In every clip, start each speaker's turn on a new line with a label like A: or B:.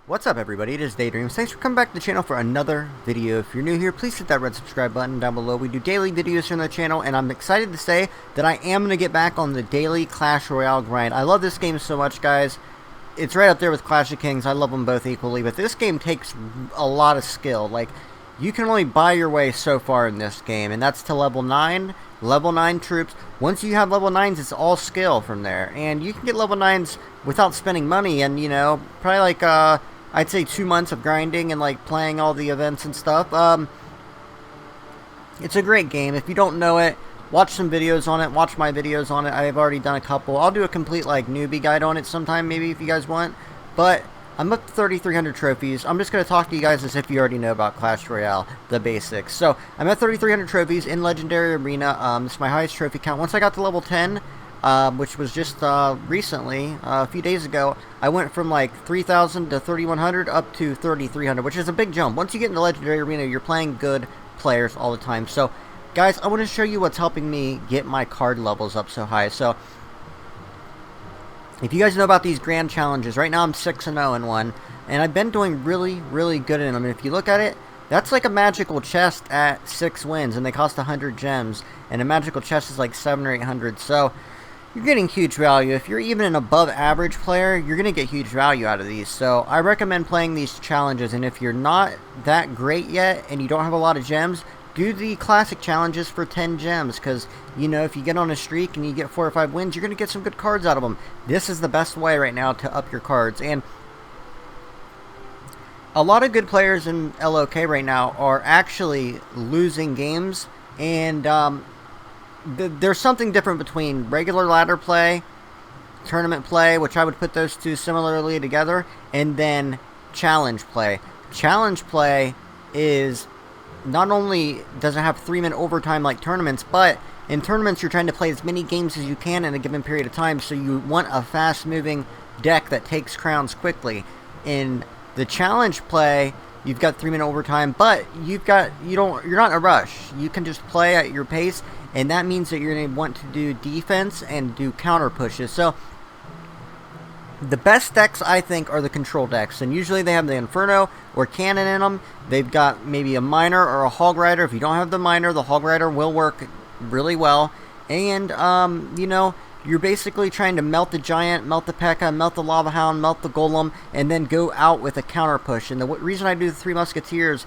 A: What's up, everybody? It is DaYDreaMz. Thanks for coming back to the channel for another video. If you're new here, please hit that red subscribe button down below. We do daily videos here on the channel, and I'm excited to say that I am going to get back on the daily Clash Royale grind. I love this game so much, guys. It's right up there with Clash of Kings. I love them both equally, but this game takes a lot of skill. Like, you can only buy your way so far in this game, and that's to level 9. Level 9 troops. Once you have level 9s, it's all skill from there. And you can get level 9s without spending money, and, you know, probably like, I'd say 2 months of grinding and, like, playing all the events and stuff. It's a great game. If you don't know it, watch some videos on it. Watch my videos on it. I've already done a couple. I'll do a complete, like, newbie guide on it sometime, maybe, if you guys want. But I'm up to 3,300 trophies. I'm just going to talk to you guys as if you already know about Clash Royale, the basics. So, I'm at 3,300 trophies in Legendary Arena. This is my highest trophy count. Once I got to level 10, which was just recently, a few days ago, I went from like 3,000 to 3,100 up to 3,300, which is a big jump. Once you get in the Legendary Arena, you're playing good players all the time. So, guys, I want to show you what's helping me get my card levels up so high. So, if you guys know about these grand challenges, right now I'm 6-0 in one, and I've been doing really, really good in them. And if you look at it, that's like a magical chest at 6 wins, and they cost 100 gems, and a magical chest is like 700 or 800. So, you're getting huge value. If you're even an above average player, you're going to get huge value out of these. So I recommend playing these challenges, and if you're not that great yet and you don't have a lot of gems, do the classic challenges for 10 gems, because, you know, if you get on a streak and you get 4 or 5 wins, you're going to get some good cards out of them. This is the best way right now to up your cards. And a lot of good players in LOK right now are actually losing games, and there's something different between regular ladder play, tournament play, which I would put those two similarly together, and then challenge play. Challenge play is not only does it have 3-minute overtime like tournaments, but in tournaments you're trying to play as many games as you can in a given period of time, so you want a fast-moving deck that takes crowns quickly. In the challenge play, you've got 3-minute overtime, but you're not in a rush. You can just play at your pace, and that means that you're going to want to do defense and do counter pushes. So, the best decks, I think, are the control decks. And usually they have the Inferno or Cannon in them. They've got maybe a Miner or a Hog Rider. If you don't have the Miner, the Hog Rider will work really well. And, you know, you're basically trying to melt the Giant, melt the P.E.K.K.A., melt the Lava Hound, melt the Golem, and then go out with a counter push. And the reason I do the 3 Musketeers,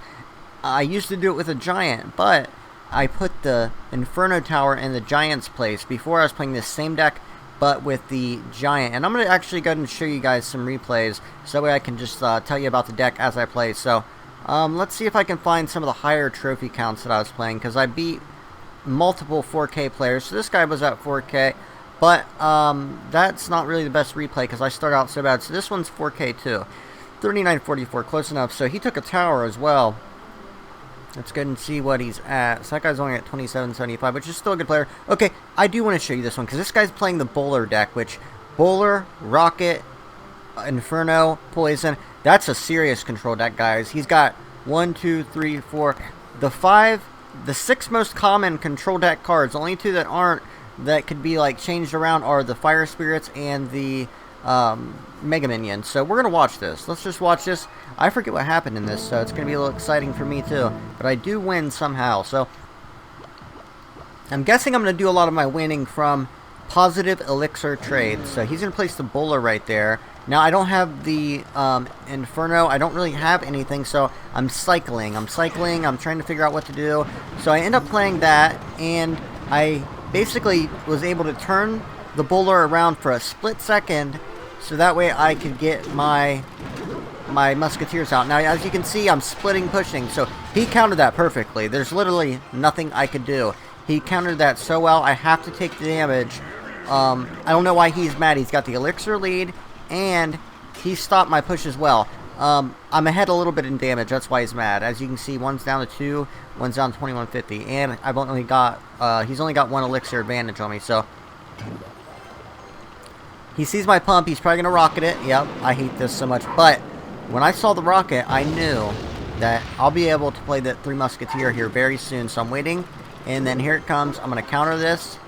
A: I used to do it with a Giant, but I put the Inferno Tower in the Giant's place. Before I was playing this same deck, but with the Giant. And I'm going to actually go ahead and show you guys some replays, so that way I can just tell you about the deck as I play. So, let's see if I can find some of the higher trophy counts that I was playing, because I beat multiple 4K players. So this guy was at 4K, but that's not really the best replay, because I start out so bad. So this one's 4K too. 3944, close enough. So he took a tower as well. Let's go ahead and see what he's at. So that guy's only at 2775, which is still a good player. Okay, I do want to show you this one, because this guy's playing the Bowler deck, which Bowler, Rocket, Inferno, Poison, that's a serious control deck, guys. He's got 1, 2, 3, 4, the 6 most common control deck cards. The only 2 that aren't, that could be like changed around, are the Fire Spirits and the Mega Minion. So we're going to watch this. Let's just watch this. I forget what happened in this, so it's going to be a little exciting for me too. But I do win somehow. So I'm guessing I'm going to do a lot of my winning from positive elixir trades. So he's going to place the Bowler right there. Now I don't have the Inferno. I don't really have anything, so I'm cycling. I'm trying to figure out what to do. So I end up playing that, and I basically was able to turn the Bowler around for a split second, so that way I could get my Musketeers out. Now, as you can see, I'm splitting pushing, so he countered that perfectly. There's literally nothing I could do. He countered that so well, I have to take the damage. I don't know why he's mad. He's got the elixir lead, and he stopped my push as well. I'm ahead a little bit in damage, that's why he's mad. As you can see, one's down to 2, one's down to 2150, and I've only got, he's only got 1 elixir advantage on me, so he sees my pump, he's probably going to rocket it. Yep, I hate this so much. But when I saw the rocket, I knew that I'll be able to play that 3 Musketeer here very soon. So I'm waiting, and then here it comes. I'm going to counter this.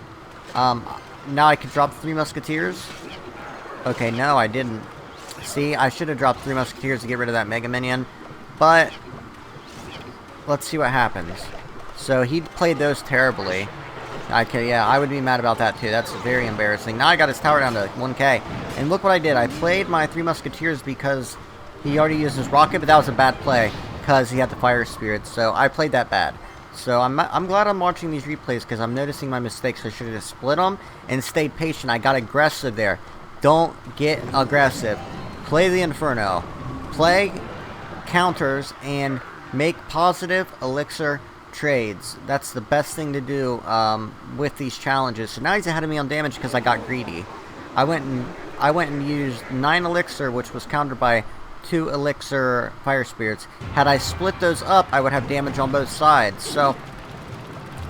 A: Now I can drop the 3 Musketeers. Okay, no, I didn't. See, I should have dropped 3 Musketeers to get rid of that Mega Minion, but let's see what happens. So he played those terribly. Yeah, I would be mad about that too. That's very embarrassing. Now I got his tower down to 1k. And look what I did. I played my 3 Musketeers because he already used his rocket, but that was a bad play because he had the fire spirits. So I played that bad. So I'm glad I'm watching these replays because I'm noticing my mistakes. I should have just split them and stayed patient. I got aggressive there. Don't get aggressive. Play the Inferno. Play counters and make positive elixir trades. That's the best thing to do with these challenges. So now he's ahead of me on damage because I got greedy. I went and used 9 elixir, which was countered by 2 elixir fire spirits. Had I split those up, I would have damage on both sides. So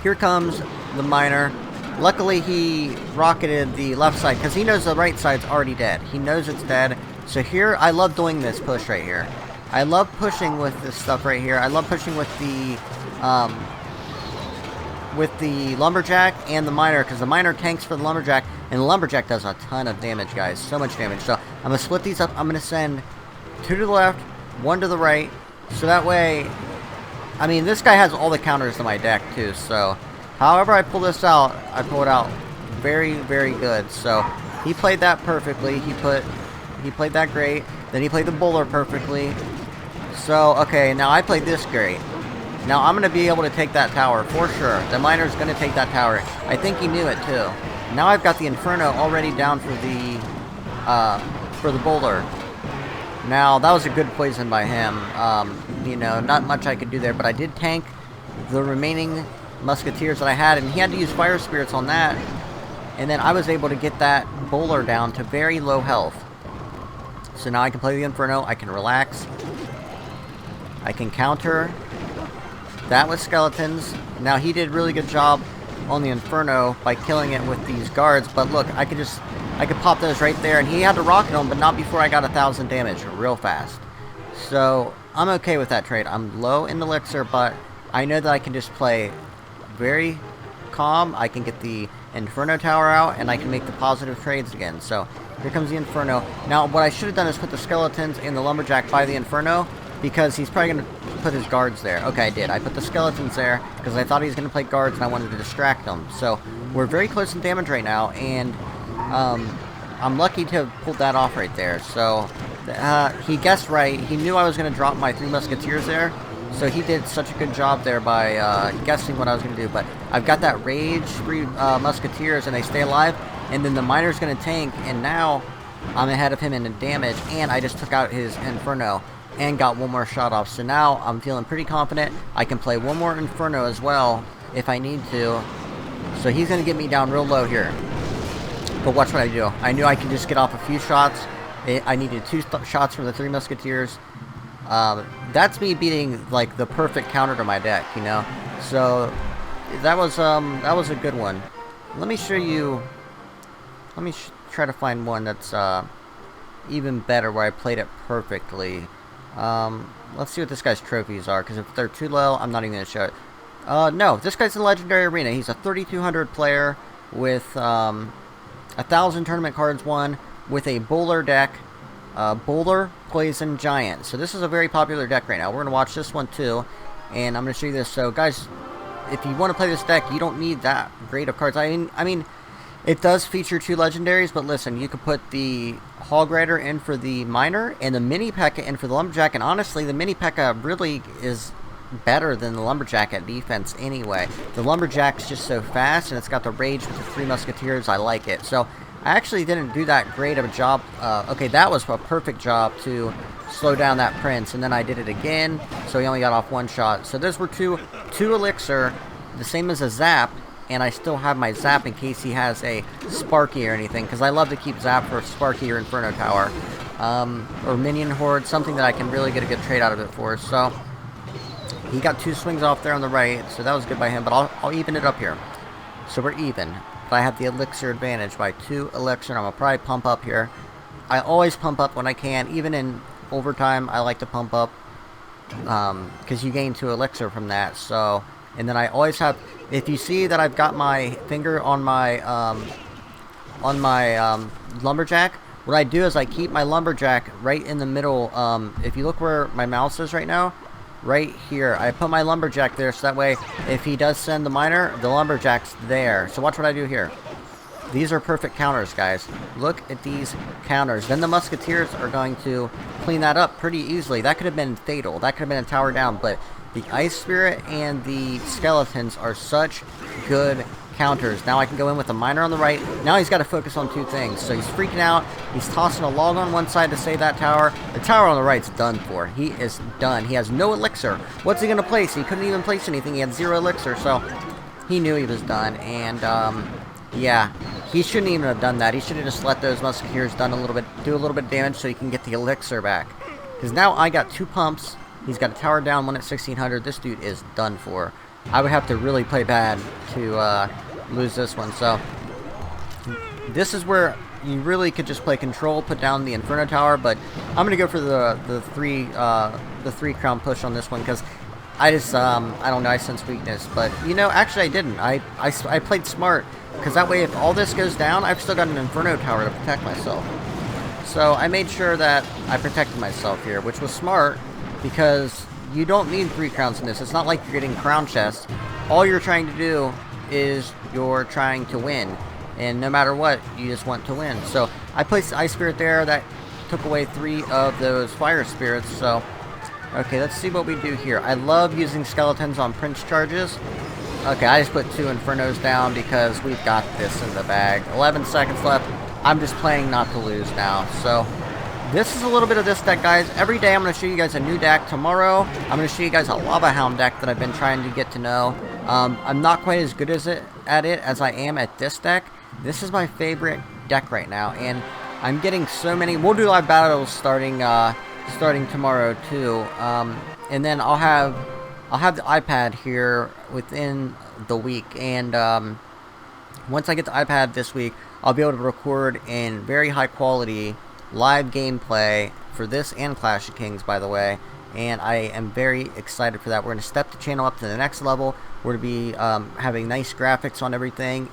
A: here comes the miner. Luckily he rocketed the left side because he knows the right side's already dead. He knows it's dead. So here I love doing this push right here. I love pushing with this stuff right here. I love pushing with the lumberjack and the miner, because the miner tanks for the lumberjack, and the lumberjack does a ton of damage, guys. So much damage. So I'm going to split these up. I'm going to send 2 to the left, 1 to the right, so that way, I mean, this guy has all the counters in my deck, too, so however I pull this out, I pull it out very, very good. So he played that perfectly. He played that great. Then he played the bowler perfectly. So, okay, now I played this great. Now I'm going to be able to take that tower, for sure. The miner's going to take that tower. I think he knew it, too. Now I've got the Inferno already down for the bowler. Now, that was a good poison by him. You know, not much I could do there, but I did tank the remaining Musketeers that I had, and he had to use Fire Spirits on that. And then I was able to get that bowler down to very low health. So now I can play the Inferno, I can relax. I can counter that with skeletons. Now he did a really good job on the Inferno by killing it with these guards, but look, I could pop those right there, and he had to rocket them, but not before I got 1,000 damage real fast. So I'm okay with that trade. I'm low in elixir, but I know that I can just play very calm. I can get the Inferno tower out, and I can make the positive trades again. So here comes the Inferno. Now what I should have done is put the skeletons and the lumberjack by the Inferno, because he's probably going to put his guards there. Okay, I did. I put the skeletons there because I thought he was going to play guards and I wanted to distract him. So we're very close in damage right now, and I'm lucky to have pulled that off right there. So he guessed right. He knew I was going to drop my 3 Musketeers there. So he did such a good job there by guessing what I was going to do. But I've got that rage-free Musketeers, and they stay alive. And then the miner's going to tank, and now I'm ahead of him in damage. And I just took out his Inferno and got 1 more shot off. So now I'm feeling pretty confident. I can play 1 more Inferno as well if I need to. So he's going to get me down real low here. But watch what I do. I knew I could just get off a few shots. I needed 2 shots from the 3 Musketeers. That's me beating like the perfect counter to my deck, you know. So that was a good one. Let me show you. Let me try to find one that's even better where I played it perfectly. Let's see what this guy's trophies are, because if they're too low, I'm not even going to show it. No, this guy's in Legendary Arena. He's a 3,200 player with 1,000 tournament cards won with a bowler deck. Bowler, Poison, Giant. So this is a very popular deck right now. We're going to watch this one too, and I'm going to show you this. So guys, if you want to play this deck, you don't need that great of cards. I mean, it does feature 2 legendaries, but listen, you could put the Hog Rider in for the Miner and the Mini P.E.K.K.A. in for the Lumberjack, and honestly, the Mini P.E.K.K.A. really is better than the Lumberjack at defense anyway. The Lumberjack's just so fast, and it's got the rage with the 3 Musketeers. I like it. So I actually didn't do that great of a job. Okay, that was a perfect job to slow down that Prince, and then I did it again, so he only got off 1 shot. So those were 2 elixir, the same as a Zap, and I still have my Zap in case he has a Sparky or anything, because I love to keep Zap for Sparky or Inferno Tower, or Minion Horde, something that I can really get a good trade out of it for. So he got 2 swings off there on the right, so that was good by him, but I'll even it up here. So we're even. But I have the elixir advantage by 2 elixir, and I'm going to probably pump up here. I always pump up when I can, even in overtime. I like to pump up, because you gain 2 elixir from that. So, and then I always have, if you see that I've got my finger on my lumberjack, what I do is I keep my lumberjack right in the middle. If you look where my mouse is right now, right here, I put my lumberjack there so that way if he does send the miner, the lumberjack's there. So watch what I do here. These are perfect counters, guys. Look at these counters. Then the Musketeers are going to clean that up pretty easily. That could have been fatal. That could have been a tower down, but the Ice Spirit and the Skeletons are such good counters. Now I can go in with a miner on the right. Now he's got to focus on two things. So he's freaking out. He's tossing a log on one side to save that tower. The tower on the right's done for. He is done. He has no elixir. What's he going to place? He couldn't even place anything. He had 0 elixir, so he knew he was done. And, yeah, he shouldn't even have done that. He should have just let those Musketeers do a little bit of damage so he can get the elixir back. Because now I got 2 pumps. He's got a tower down, one at 1600. This dude is done for. I would have to really play bad to lose this one. So this is where you really could just play control, put down the Inferno Tower. But I'm gonna go for the three crown push on this one because I just I don't know, I sense weakness. But you know, actually I didn't. I played smart. Because that way, if all this goes down, I've still got an Inferno Tower to protect myself. So I made sure that I protected myself here, which was smart, because you don't need 3 crowns in this. It's not like you're getting crown chests. All you're trying to do is you're trying to win. And no matter what, you just want to win. So I placed the Ice Spirit there. That took away 3 of those Fire Spirits. So, okay, let's see what we do here. I love using Skeletons on Prince charges. Okay, I just put 2 Infernos down because we've got this in the bag. 11 seconds left. I'm just playing not to lose now. So, this is a little bit of this deck, guys. Every day I'm going to show you guys a new deck. Tomorrow, I'm going to show you guys a Lava Hound deck that I've been trying to get to know. I'm not quite as good at it as I am at this deck. This is my favorite deck right now, and I'm getting so many. We'll do live battles starting tomorrow too, and then I'll have the iPad here within the week, and once I get the iPad this week, I'll be able to record in very high quality live gameplay for this and Clash of Kings, by the way, and I am very excited for that. We're going to step the channel up to the next level. We're going to be having nice graphics on everything.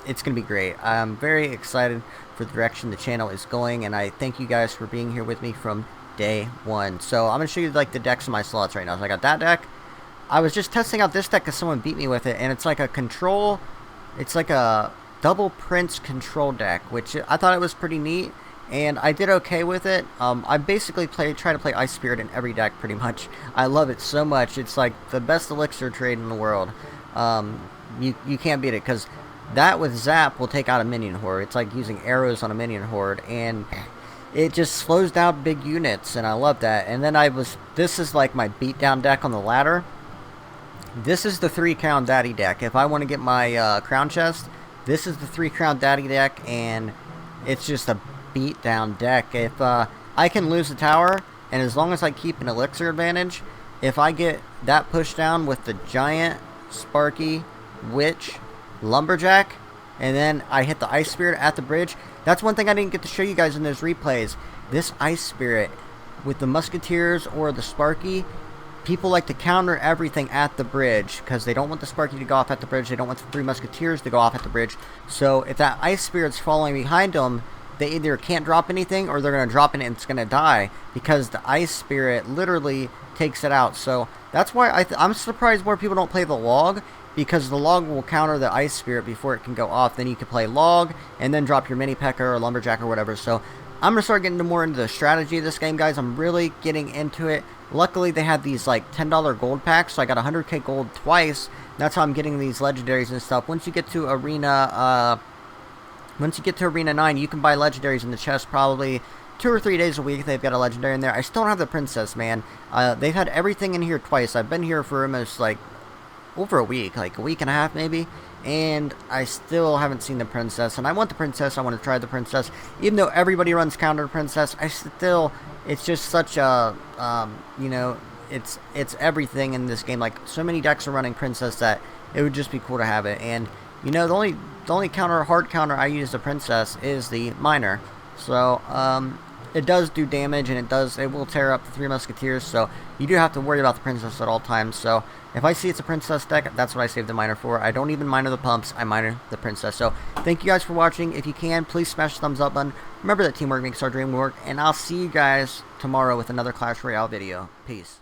A: It's going to be great. I'm very excited for the direction the channel is going, and I thank you guys for being here with me from day one. So I'm going to show you like the decks in my slots right now. So I got that deck. I was just testing out this deck because someone beat me with it, and it's like a control, it's like a double Prince control deck, which I thought it was pretty neat, and I did okay with it. I basically try to play Ice Spirit in every deck pretty much. I love it so much. It's like the best elixir trade in the world. You can't beat it because that with Zap will take out a minion horde. It's like using arrows on a minion horde, and it just slows down big units, and I love that. And then this is like my beatdown deck on the ladder. This is the 3 Crown Daddy deck. If I want to get my crown chest, this is the 3 Crown Daddy deck, and it's just a beatdown deck. If I can lose the tower, and as long as I keep an elixir advantage, if I get that pushed down with the Giant, Sparky, Witch, Lumberjack, and then I hit the Ice Spirit at the bridge. That's one thing I didn't get to show you guys in those replays. This Ice Spirit with the Musketeers or the Sparky, people like to counter everything at the bridge because they don't want the Sparky to go off at the bridge. They don't want the 3 Musketeers to go off at the bridge. So if that Ice Spirit's following behind them, they either can't drop anything or they're going to drop it and it's going to die because the Ice Spirit literally takes it out. So that's why I'm surprised more people don't play the log, because the log will counter the Ice Spirit before it can go off. Then you can play log and then drop your mini P.E.K.K.A. or lumberjack or whatever. So I'm going to start getting more into the strategy of this game, guys. I'm really getting into it. Luckily, they had these like $10 gold packs, so I got 100k gold twice. That's how I'm getting these legendaries and stuff. Once you get to Arena 9, you can buy legendaries in the chest probably 2 or 3 days a week. They've got a legendary in there. I still don't have the princess, man. They've had everything in here twice. I've been here for almost like over a week, like a week and a half maybe, and I still haven't seen the princess, and I want the princess. I want to try the princess, even though everybody runs counter princess. It's just such a you know, it's everything in this game. Like, so many decks are running princess that it would just be cool to have it. And you know, the only hard counter I use the princess is the miner. So it does do damage, and it will tear up the 3 Musketeers, so you do have to worry about the princess at all times. So if I see it's a princess deck, that's what I save the miner for. I don't even miner the pumps, I miner the princess. So thank you guys for watching. If you can, please smash the thumbs up button. Remember that teamwork makes our dream work, and I'll see you guys tomorrow with another Clash Royale video. Peace.